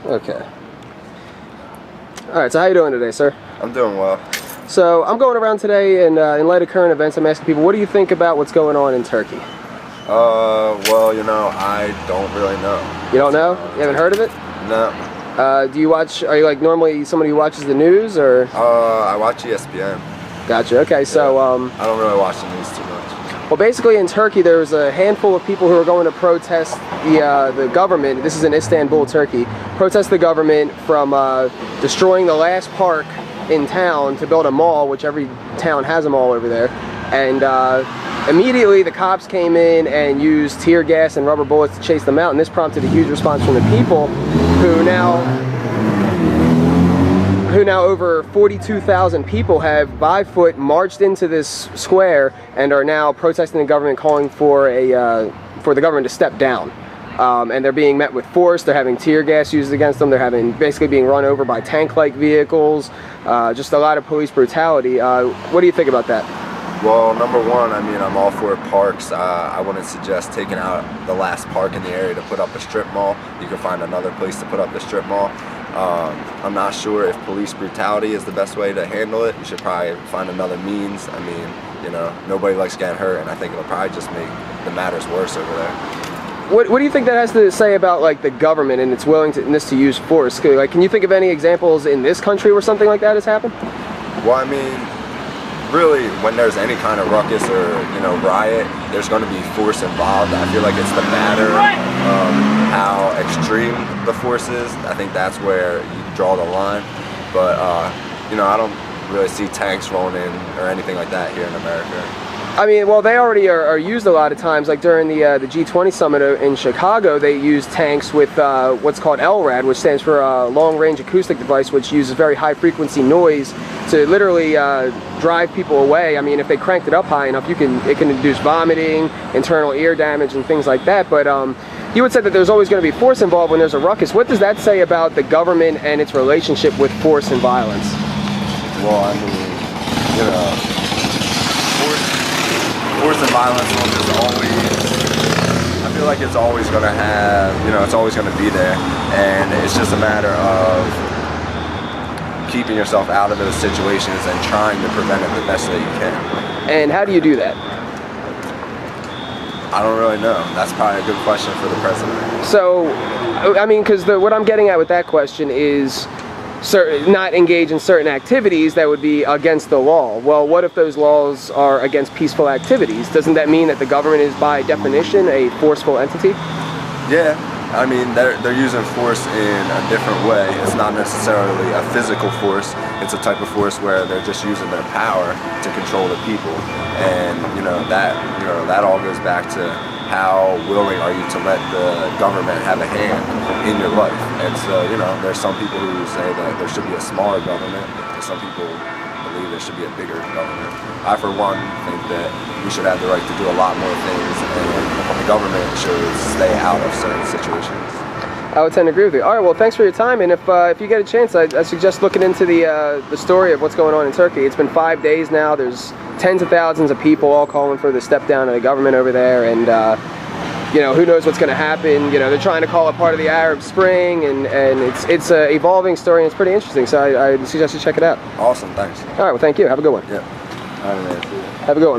Okay. All right, so how you doing today, sir? I'm doing well. So I'm going around today, and in light of current events, I'm asking people, what do you think about what's going on in Turkey? Well, I don't really know. You don't know? You haven't heard of it? No. Do you watch, are you like normally somebody who watches the news, or? I watch ESPN. Gotcha, okay, so, I don't really watch the news too much. well, basically in Turkey, there was a handful of people who were going to protest the government, this is in Istanbul, Turkey, protest the government from destroying the last park in town to build a mall, which every town has a mall over there. And immediately the cops came in and used tear gas and rubber bullets to chase them out, and this prompted a huge response from the people who now over 42,000 people have by foot marched into this square and are now protesting the government, calling for the government to step down. And they're being met with force. They're having tear gas used against them. They're basically being run over by tank-like vehicles. Just a lot of police brutality. What do you think about that? Well, number one, I'm all for parks. I wouldn't suggest taking out the last park in the area to put up a strip mall. You can find another place to put up the strip mall. I'm not sure if police brutality is the best way to handle it. You should probably find another means. Nobody likes getting hurt, and I think it'll probably just make the matters worse over there. What do you think that has to say about like the government and its willingness to use force? Like, can you think of any examples in this country where something like that has happened? Well, really, when there's any kind of ruckus or riot, there's going to be force involved. I feel like it's the matter of how extreme the force is. I think that's where you draw the line. But I don't really see tanks rolling in or anything like that here in America. Well, they already are used a lot of times. Like during the G20 summit in Chicago, they used tanks with what's called LRAD, which stands for long-range acoustic device, which uses very high-frequency noise to literally drive people away. If they cranked it up high enough, it can induce vomiting, internal ear damage, and things like that. But you would say that there's always going to be force involved when there's a ruckus. What does that say about the government and its relationship with force and violence? Well, force and violence is always, I feel like it's always going to have, it's always going to be there, and it's just a matter of keeping yourself out of those situations and trying to prevent it the best that you can. And how do you do that? I don't really know. That's probably a good question for the president. So, because what I'm getting at with that question is not engage in certain activities that would be against the law. Well, what if those laws are against peaceful activities? Doesn't that mean that the government is by definition a forceful entity? Yeah, they're using force in a different way. It's not necessarily a physical force. It's a type of force where they're just using their power to control the people. And that all goes back to how willing are you to let the government have a hand in your life. And so, there's some people who say that there should be a smaller government, and some people believe there should be a bigger government. I, for one, think that we should have the right to do a lot more things, and the government should stay out of certain situations. I would tend to agree with you. All right, well, thanks for your time, and if you get a chance, I suggest looking into the story of what's going on in Turkey. It's been 5 days now. There's tens of thousands of people all calling for the step down of the government over there, and who knows what's going to happen. They're trying to call it part of the Arab Spring, and it's an evolving story, and it's pretty interesting, so I suggest you check it out. Awesome, thanks. All right, well, thank you. Have a good one. Yeah. All right, man. Have a good one.